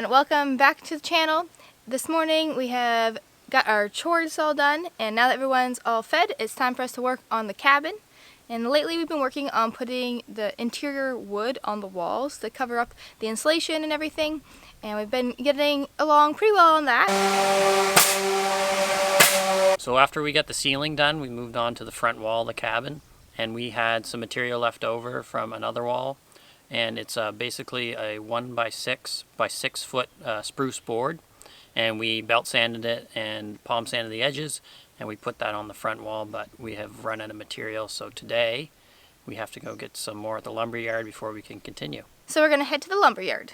and welcome back to the channel. This morning we have got our chores all done, and now that everyone's all fed, it's time for us to work on the cabin. And lately we've been working on putting the interior wood on the walls to cover up the insulation and everything, and we've been getting along pretty well on that. So after we got the ceiling done, we moved on to the front wall of the cabin, and we had some material left over from another wall, and it's basically a 1x6 by 6 foot spruce board, and we belt sanded it and palm sanded the edges, and we put that on the front wall, but we have run out of material, so today we have to go get some more at the lumber yard before we can continue. So we're going to head to the lumber yard.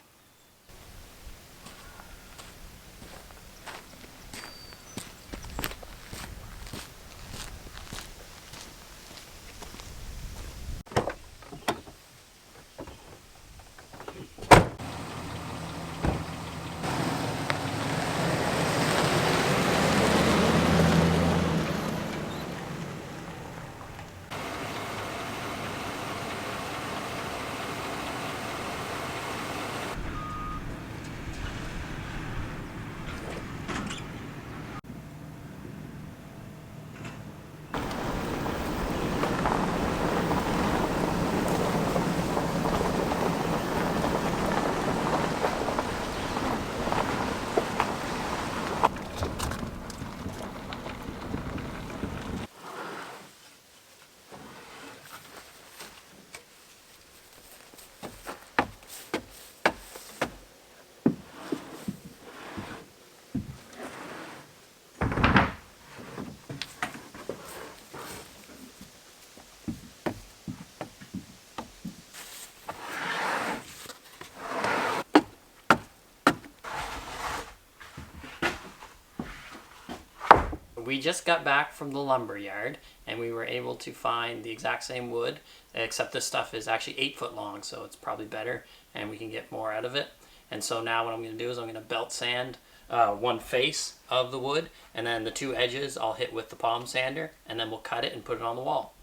We just got back from the lumber yard, and we were able to find the exact same wood, except this stuff is actually 8 foot long, so it's probably better and we can get more out of it. And so now what I'm going to do is I'm going to belt sand one face of the wood, and then the 2 edges I'll hit with the palm sander, and then we'll cut it and put it on the wall.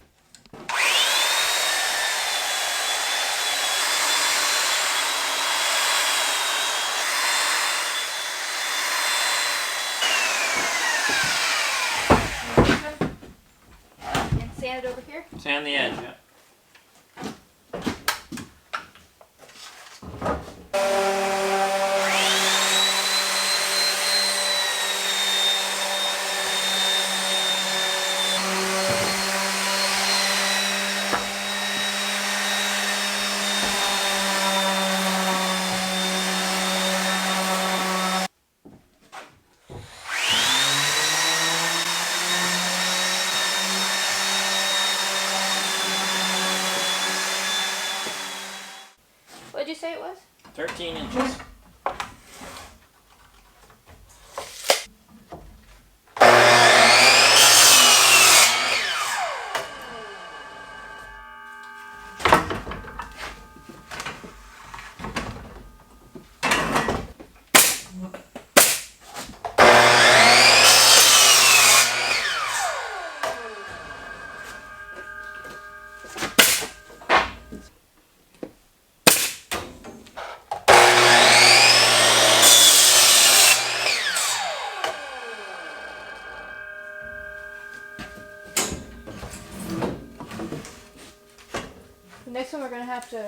Sand it over here? Sand the edge, yeah. What did you say it was? 13 inches. The next one we're going to have to...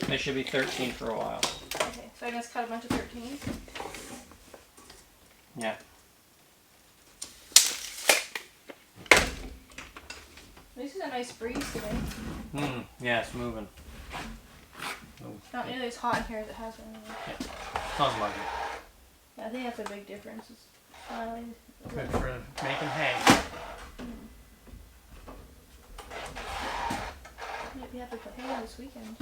They should be 13 for a while. Okay, so I guess cut a bunch of 13s. Yeah. This is a nice breeze today. Yeah, it's moving. Not nearly as hot in here as it has been. Yeah. Smells lovely. Yeah, I think that's a big difference. It's smiling. Good for making hay. Maybe have to put hay on this weekend.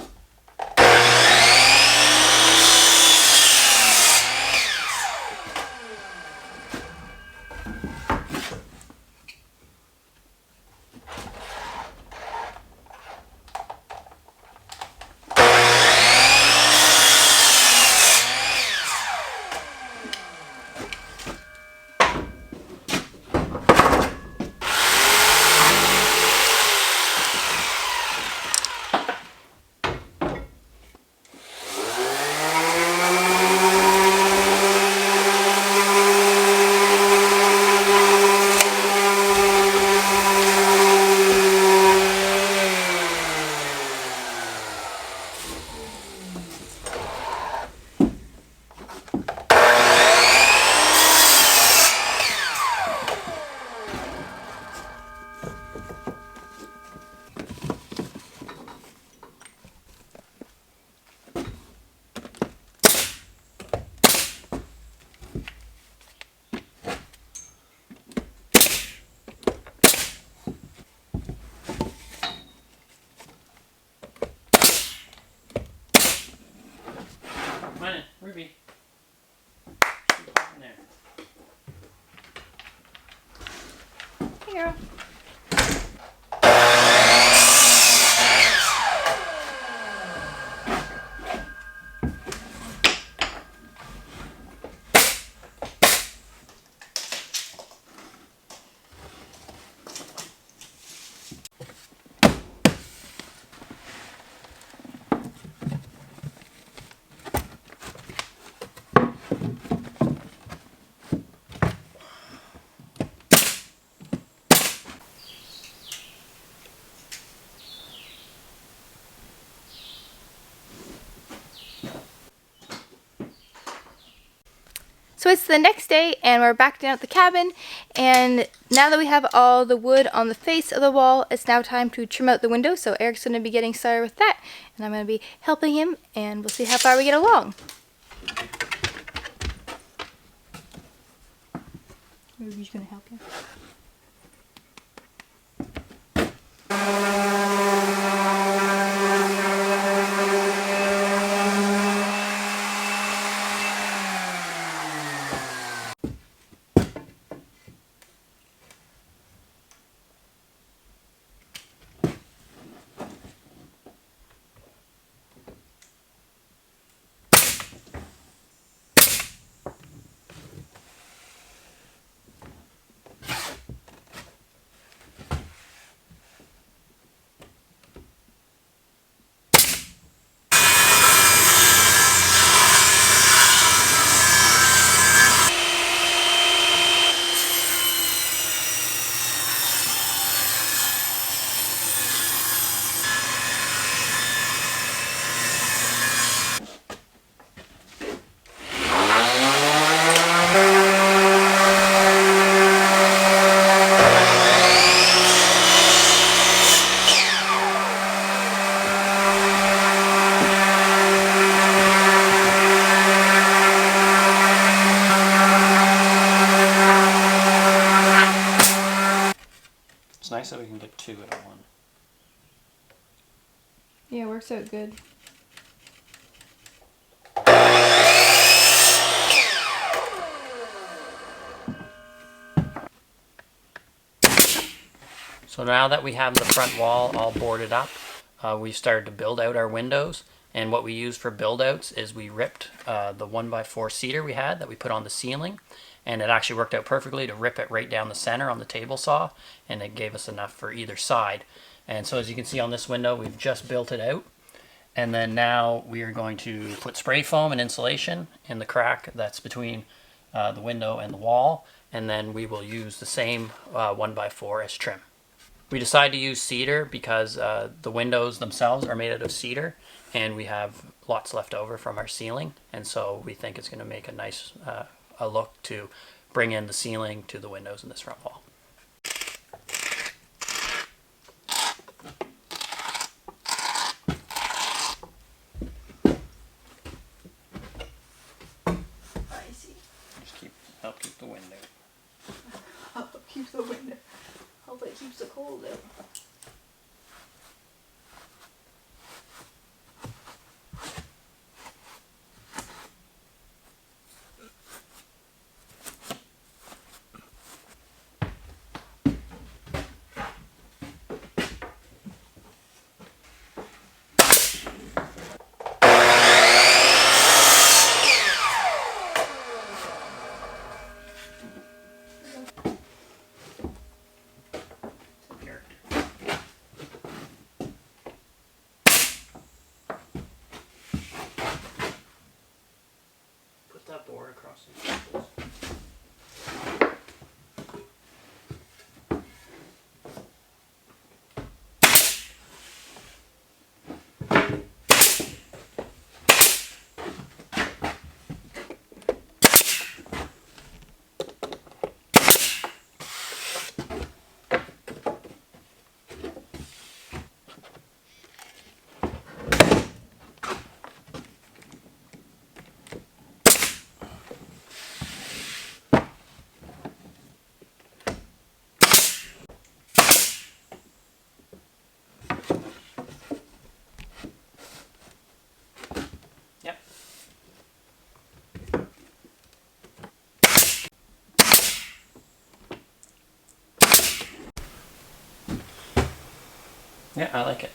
So it's the next day and we're back down at the cabin, and now that we have all the wood on the face of the wall, it's now time to trim out the windows. So Eric's going to be getting started with that, and I'm going to be helping him, and we'll see how far we get along. Ruby's going to help you. It's nice that we can get 2 at one. Yeah, it works out good. So now that we have the front wall all boarded up, we've started to build out our windows. And what we used for build outs is we ripped the 1x4 cedar we had that we put on the ceiling, and it actually worked out perfectly to rip it right down the center on the table saw, and it gave us enough for either side. And so as you can see on this window, we've just built it out. And then now we are going to put spray foam and insulation in the crack that's between the window and the wall, and then we will use the same 1x4 as trim. We decided to use cedar because the windows themselves are made out of cedar, and we have lots left over from our ceiling, and so we think it's going to make a nice a look to bring in the ceiling to the windows in this front wall. I see. Just help keep the wind out. Help keep the wind out. Hope it keeps the cold out. Put that board across the tables. Yeah, I like it.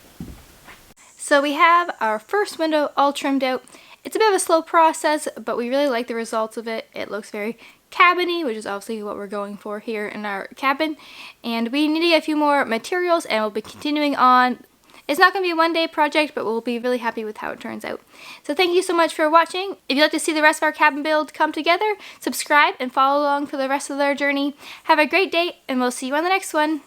So we have our first window all trimmed out. It's a bit of a slow process, but we really like the results of it. It looks very cabiny, which is obviously what we're going for here in our cabin. And we need to get a few more materials, and we'll be continuing on. It's not going to be a one-day project, but we'll be really happy with how it turns out. So thank you so much for watching. If you'd like to see the rest of our cabin build come together, subscribe and follow along for the rest of our journey. Have a great day, and we'll see you on the next one.